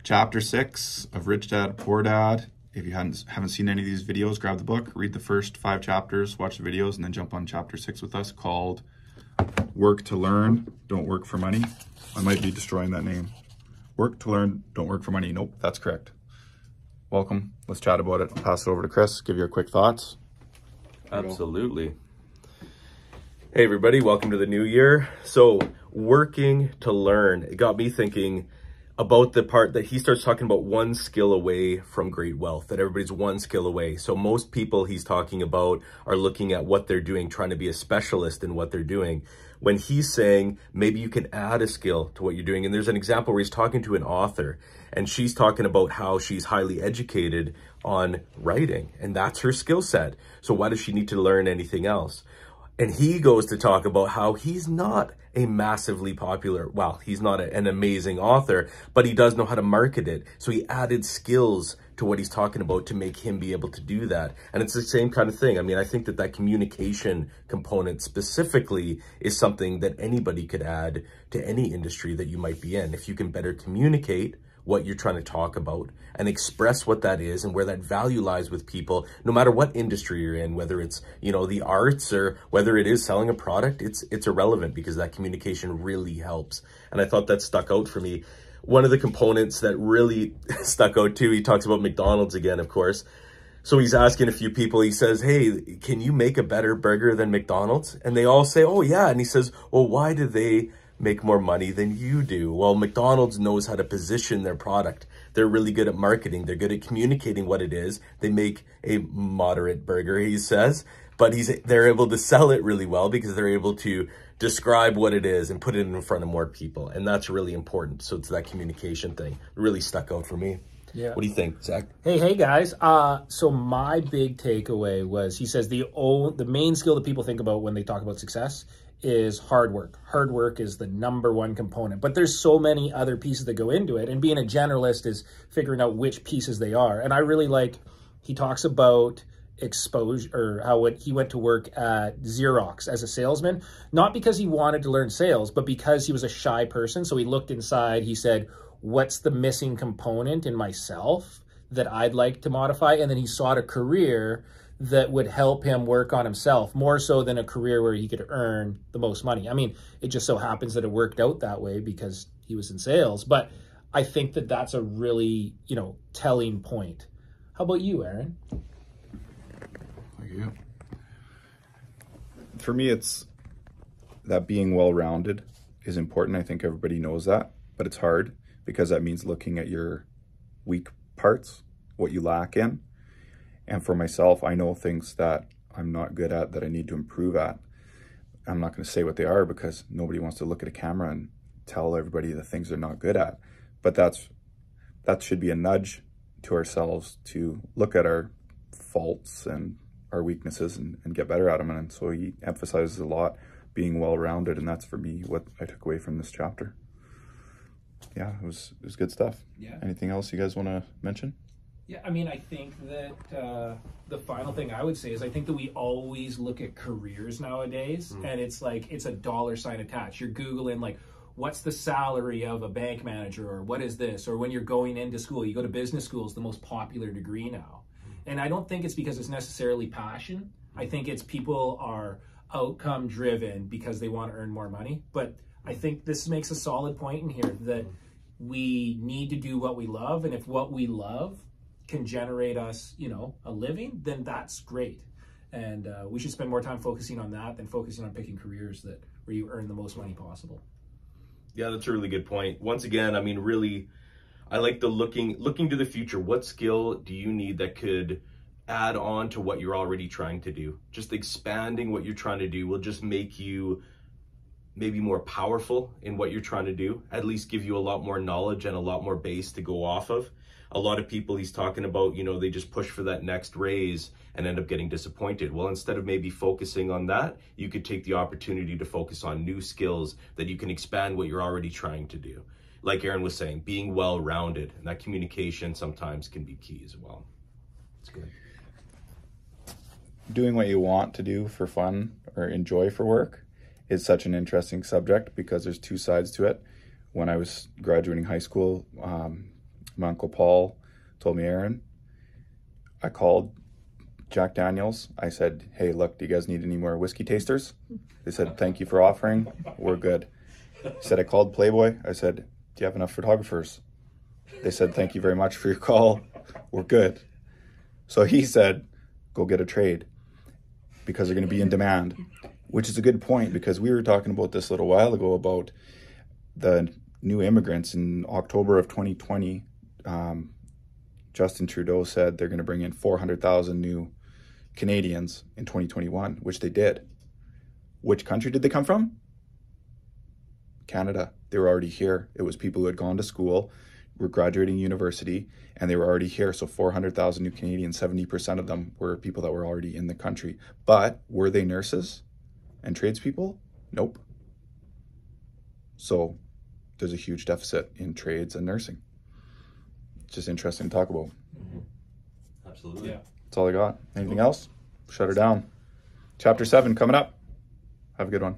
Chapter 6 of Rich Dad, Poor Dad. If you haven't seen any of these videos, grab the book, read the first 5 chapters, watch the videos, and then jump on chapter 6 with us, called Work to Learn, Don't Work for Money. I might be destroying that name. Work to Learn, Don't Work for Money. Nope, that's correct. Welcome. Let's chat about it. I'll pass it over to Chris, give your quick thoughts. Absolutely. Hey everybody, welcome to the new year. So, working to learn, it got me thinking about the part that he starts talking about one skill away from great wealth, that everybody's one skill away. So most people he's talking about are looking at what they're doing, trying to be a specialist in what they're doing. When he's saying maybe you can add a skill to what you're doing. And there's an example where he's talking to an author and she's talking about how she's highly educated on writing and that's her skill set. So why does she need to learn anything else? And he goes to talk about how he's not a massively popular, well, he's not an amazing author, but he does know how to market it. So he added skills to what he's talking about to make him be able to do that. And it's the same kind of thing. I mean, I think that communication component specifically is something that anybody could add to any industry that you might be in. If you can better communicate what you're trying to talk about and express what that is and where that value lies with people, no matter what industry you're in, whether it's, you know, the arts or whether it is selling a product, it's irrelevant because that communication really helps. And I thought that stuck out for me. One of the components that really stuck out too, he talks about McDonald's again, of course. So he's asking a few people, he says, hey, can you make a better burger than McDonald's? And they all say, oh yeah. And he says, well, why do they make more money than you do? Well, McDonald's knows how to position their product. They're really good at marketing. They're good at communicating what it is. They make a moderate burger, he says, but they're able to sell it really well because they're able to describe what it is and put it in front of more people. And that's really important. So it's that communication thing. It really stuck out for me. Yeah. What do you think, Zach? Hey guys. So my big takeaway was, he says the main skill that people think about when they talk about success is hard work. Hard work is the #1 component, but there's so many other pieces that go into it. And being a generalist is figuring out which pieces they are. And I really like, he talks about exposure, or how he went to work at Xerox as a salesman, not because he wanted to learn sales, but because he was a shy person. So he looked inside, he said, what's the missing component in myself that I'd like to modify? And then he sought a career that would help him work on himself more so than a career where he could earn the most money. I mean, it just so happens that it worked out that way because he was in sales, but I think that that's a really, you know, telling point. How about you, Aaron? Thank you. For me, it's that being well-rounded is important. I think everybody knows that, but it's hard because that means looking at your weak parts, what you lack in. And for myself, I know things that I'm not good at that I need to improve at. I'm not going to say what they are because nobody wants to look at a camera and tell everybody the things they're not good at. But that should be a nudge to ourselves to look at our faults and our weaknesses and get better at them. And so he emphasizes a lot being well-rounded, and that's for me what I took away from this chapter. Yeah, it was good stuff. Yeah. Anything else you guys want to mention? Yeah, I mean, I think that the final thing I would say is I think that we always look at careers nowadays, and it's like, it's a $sign attached. You're Googling, like, what's the salary of a bank manager, or what is this? Or when you're going into school, you go to business school, it's the most popular degree now. And I don't think it's because it's necessarily passion. I think it's people are outcome driven because they want to earn more money. But I think this makes a solid point in here that we need to do what we love, and if what we love can generate us, you know, a living, then that's great. And we should spend more time focusing on that than focusing on picking careers where you earn the most money possible. Yeah, that's a really good point. Once again, I mean, really, I like the looking to the future. What skill do you need that could add on to what you're already trying to do? Just expanding what you're trying to do will just make you maybe more powerful in what you're trying to do, at least give you a lot more knowledge and a lot more base to go off of. A lot of people he's talking about, you know, they just push for that next raise and end up getting disappointed. Well, instead of maybe focusing on that, you could take the opportunity to focus on new skills that you can expand what you're already trying to do. Like Aaron was saying, being well-rounded, and that communication sometimes can be key as well. It's good. Doing what you want to do for fun or enjoy for work is such an interesting subject because there's two sides to it. When I was graduating high school, My Uncle Paul told me, Aaron, I called Jack Daniels. I said, hey, look, do you guys need any more whiskey tasters? They said, thank you for offering. We're good. He said, I called Playboy. I said, do you have enough photographers? They said, thank you very much for your call. We're good. So he said, go get a trade because they're going to be in demand, which is a good point because we were talking about this a little while ago about the new immigrants in October of 2020. Justin Trudeau said they're going to bring in 400,000 new Canadians in 2021, which they did. Which country did they come from? Canada. They were already here. It was people who had gone to school, were graduating university, and they were already here. So 400,000 new Canadians, 70% of them were people that were already in the country. But were they nurses and tradespeople? Nope. So there's a huge deficit in trades and nursing. It's just interesting to talk about. Absolutely. Yeah. That's all I got. Anything else? Shut her down. Chapter 7 coming up. Have a good one.